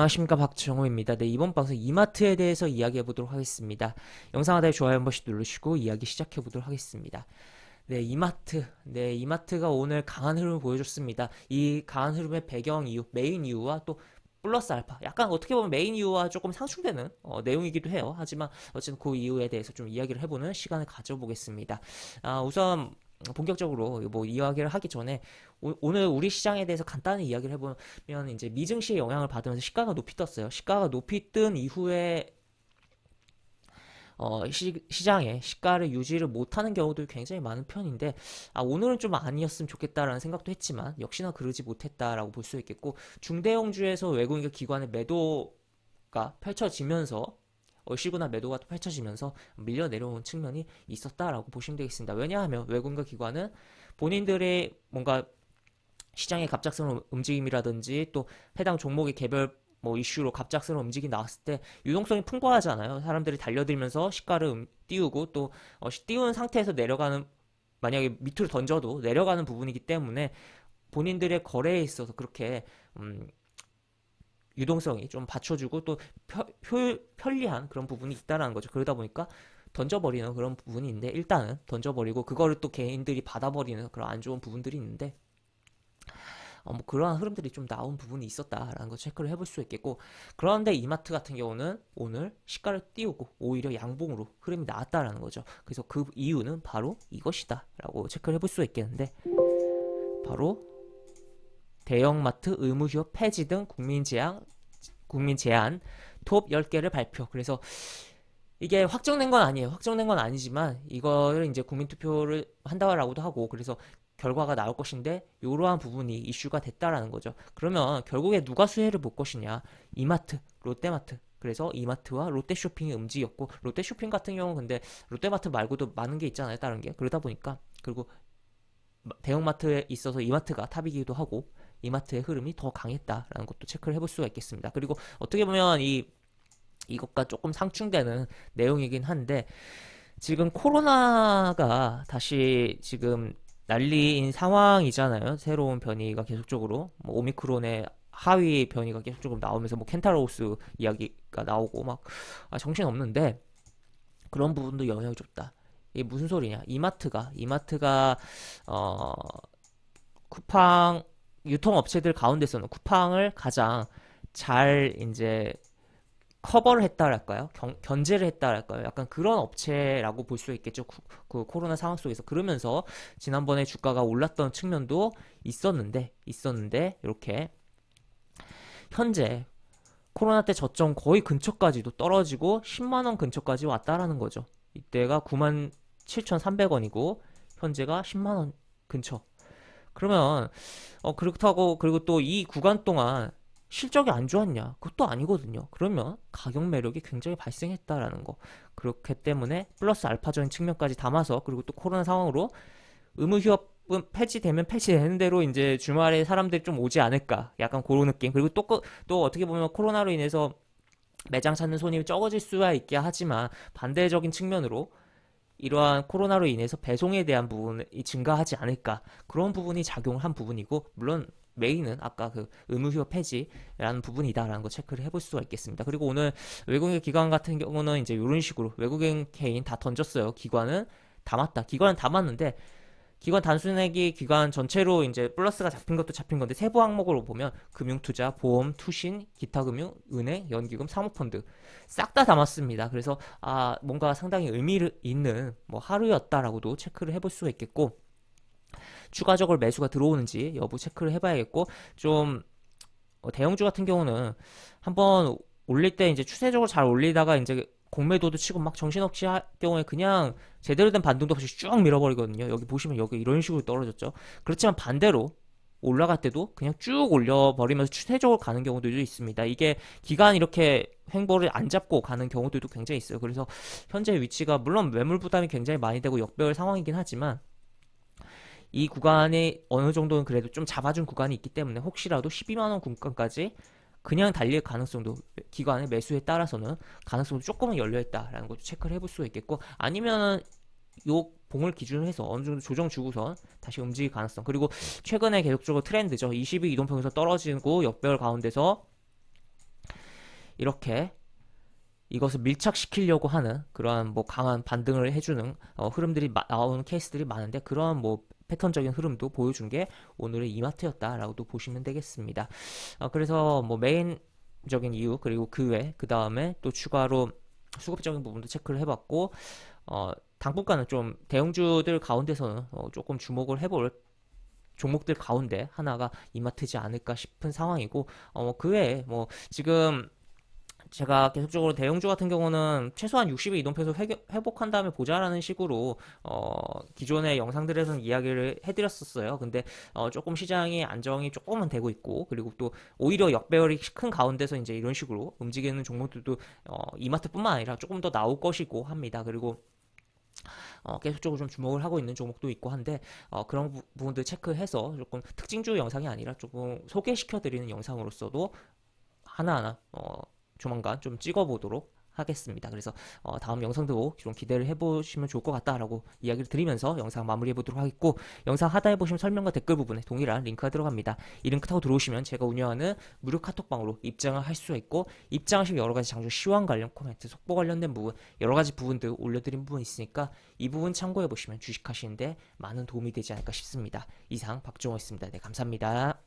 안녕하십니까, 박정호입니다. 네, 이번 방송 이마트에 대해서 이야기해 보도록 하겠습니다. 영상 하단에 좋아요 한 번씩 누르시고 이야기 시작해 보도록 하겠습니다. 네, 이마트. 네, 이마트가 오늘 강한 흐름을 보여줬습니다. 이 강한 흐름의 배경 이유, 메인 이유와 또 플러스 알파. 약간 어떻게 보면 메인 이유와 조금 상충되는 내용이기도 해요. 하지만 어쨌든 그 이유에 대해서 좀 이야기를 해보는 시간을 가져보겠습니다. 우선 본격적으로 뭐 이야기를 하기 전에 오늘 우리 시장에 대해서 간단히 이야기를 해보면 이제 미증시의 영향을 받으면서 시가가 높이 떴어요. 시가가 높이 뜬 이후에 시장에 시가를 유지를 못하는 경우도 굉장히 많은 편인데 오늘은 좀 아니었으면 좋겠다라는 생각도 했지만 역시나 그러지 못했다라고 볼 수 있겠고 중대형주에서 외국인 기관의 매도가 펼쳐지면서 시그널 매도가 또 펼쳐지면서 밀려 내려온 측면이 있었다라고 보시면 되겠습니다. 왜냐하면 외국인과 기관은 본인들의 뭔가 시장의 갑작스러운 움직임이라든지 또 해당 종목의 개별 뭐 이슈로 갑작스러운 움직임이 나왔을 때 유동성이 풍부하잖아요. 사람들이 달려들면서 시가를 띄우고 또 띄운 상태에서 내려가는 만약에 밑으로 던져도 내려가는 부분이기 때문에 본인들의 거래에 있어서 그렇게 유동성이 좀 받쳐주고 또 편리한 그런 부분이 있다라는 거죠. 그러다 보니까 던져버리는 그런 부분이 있는데 일단은 던져버리고 그거를 또 개인들이 받아버리는 그런 안 좋은 부분들이 있는데 뭐 그러한 흐름들이 좀 나온 부분이 있었다라는 거 체크를 해볼 수 있겠고 그런데 이마트 같은 경우는 오늘 시가를 띄우고 오히려 양봉으로 흐름이 나왔다라는 거죠. 그래서 그 이유는 바로 이것이다 라고 체크를 해볼 수 있겠는데 바로 대형마트 의무휴업 폐지 등 국민 제한 톱 10개를 발표. 그래서 이게 확정된 건 아니에요. 확정된 건 아니지만 이거를 이제 국민투표를 한다라고도 하고 그래서 결과가 나올 것인데 이러한 부분이 이슈가 됐다라는 거죠. 그러면 결국에 누가 수혜를 볼 것이냐? 이마트, 롯데마트. 그래서 이마트와 롯데쇼핑이 움직였고 롯데쇼핑 같은 경우는 근데 롯데마트 말고도 많은 게 있잖아요. 다른 게. 그러다 보니까 그리고 대형마트에 있어서 이마트가 탑이기도 하고 이마트의 흐름이 더 강했다라는 것도 체크를 해볼 수가 있겠습니다. 그리고 어떻게 보면 이것과 조금 상충되는 내용이긴 한데 지금 코로나가 다시 지금 난리인 상황이잖아요. 새로운 변이가 계속적으로 뭐 오미크론의 하위 변이가 계속적으로 나오면서 뭐 켄타로우스 이야기가 나오고 막 정신 없는데 그런 부분도 영향을 줬다. 이게 무슨 소리냐? 이마트가 쿠팡 유통업체들 가운데서는 쿠팡을 가장 잘 이제 커버를 했다랄까요? 견제를 했다랄까요? 약간 그런 업체라고 볼 수 있겠죠. 그 코로나 상황 속에서. 그러면서 지난번에 주가가 올랐던 측면도 있었는데 이렇게 현재 코로나 때 저점 거의 근처까지도 떨어지고 10만 원 근처까지 왔다라는 거죠. 이때가 97,300원이고 현재가 10만 원 근처. 그러면 그렇다고 그리고 또 이 구간 동안 실적이 안 좋았냐? 그것도 아니거든요. 그러면 가격 매력이 굉장히 발생했다라는 거. 그렇기 때문에 플러스 알파적인 측면까지 담아서 그리고 또 코로나 상황으로 의무휴업은 폐지되면 폐지되는 대로 이제 주말에 사람들이 좀 오지 않을까. 약간 그런 느낌. 그리고 또 어떻게 보면 코로나로 인해서 매장 찾는 손님이 적어질 수야 있게 하지만 반대적인 측면으로 이러한 코로나로 인해서 배송에 대한 부분이 증가하지 않을까 그런 부분이 작용을 한 부분이고 물론 메인은 아까 그 의무휴업 폐지라는 부분이다라는 거 체크를 해볼 수가 있겠습니다. 그리고 오늘 외국인 기관 같은 경우는 이제 이런 식으로 외국인 개인 다 던졌어요. 기관은 담았다. 기관은 담았는데 기관 단순액이 기관 전체로 이제 플러스가 잡힌 것도 잡힌 건데 세부 항목으로 보면 금융투자, 보험, 투신, 기타금융, 은행, 연기금, 사모펀드 싹 다 담았습니다. 그래서 뭔가 상당히 의미 있는 뭐 하루였다라고도 체크를 해볼 수가 있겠고 추가적으로 매수가 들어오는지 여부 체크를 해봐야겠고 좀 대형주 같은 경우는 한번 올릴 때 이제 추세적으로 잘 올리다가 이제 공매도도 치고 막 정신없이 할 경우에 그냥 제대로 된 반등도 없이 쭉 밀어버리거든요. 여기 보시면 여기 이런 식으로 떨어졌죠. 그렇지만 반대로 올라갈 때도 그냥 쭉 올려버리면서 추세적으로 가는 경우들도 있습니다. 이게 기간 이렇게 횡보를 안 잡고 가는 경우들도 굉장히 있어요. 그래서 현재 위치가 물론 매물 부담이 굉장히 많이 되고 역배열 상황이긴 하지만 이 구간이 어느 정도는 그래도 좀 잡아준 구간이 있기 때문에 혹시라도 12만원 구간까지 그냥 달릴 가능성도 기관의 매수에 따라서는 가능성도 조금은 열려있다라는 것도 체크를 해볼 수 있겠고 아니면은 요 봉을 기준으로 해서 어느 정도 조정 주고선 다시 움직일 가능성 그리고 최근에 계속적으로 트렌드죠. 22 이동평에서 떨어지고 역배열 가운데서 이렇게 이것을 밀착시키려고 하는 그러한 뭐 강한 반등을 해주는 흐름들이 나오는 케이스들이 많은데, 그러한 뭐 패턴적인 흐름도 보여준 게 오늘의 이마트였다라고도 보시면 되겠습니다. 그래서 뭐 메인적인 이유, 그리고 그 외, 그 다음에 또 추가로 수급적인 부분도 체크를 해봤고, 당분간은 좀 대형주들 가운데서는 조금 주목을 해볼 종목들 가운데 하나가 이마트지 않을까 싶은 상황이고, 그 외에 뭐 지금 제가 계속적으로 대형주 같은 경우는 최소한 60일 이동평소 회복한 다음에 보자라는 식으로 기존의 영상들에서는 이야기를 해드렸었어요. 근데 조금 시장이 안정이 조금은 되고 있고, 그리고 또 오히려 역배열이 큰 가운데서 이제 이런 식으로 움직이는 종목들도 이마트뿐만 아니라 조금 더 나올 것이고 합니다. 그리고 계속적으로 좀 주목을 하고 있는 종목도 있고 한데, 그런 부분들 체크해서 조금 특징주 영상이 아니라 조금 소개시켜드리는 영상으로서도 하나하나 조만간 좀 찍어보도록 하겠습니다. 그래서 다음 영상도 좀 기대를 해보시면 좋을 것 같다라고 이야기를 드리면서 영상 마무리해보도록 하겠고, 영상 하단에 보시면 설명과 댓글 부분에 동일한 링크가 들어갑니다. 이 링크 타고 들어오시면 제가 운영하는 무료 카톡방으로 입장을 할 수가 있고, 입장하시면 여러가지 장주 시황 관련 코멘트, 속보 관련된 부분, 여러가지 부분들 올려드린 부분 있으니까 이 부분 참고해보시면 주식하시는데 많은 도움이 되지 않을까 싶습니다. 이상 박종호였습니다. 네, 감사합니다.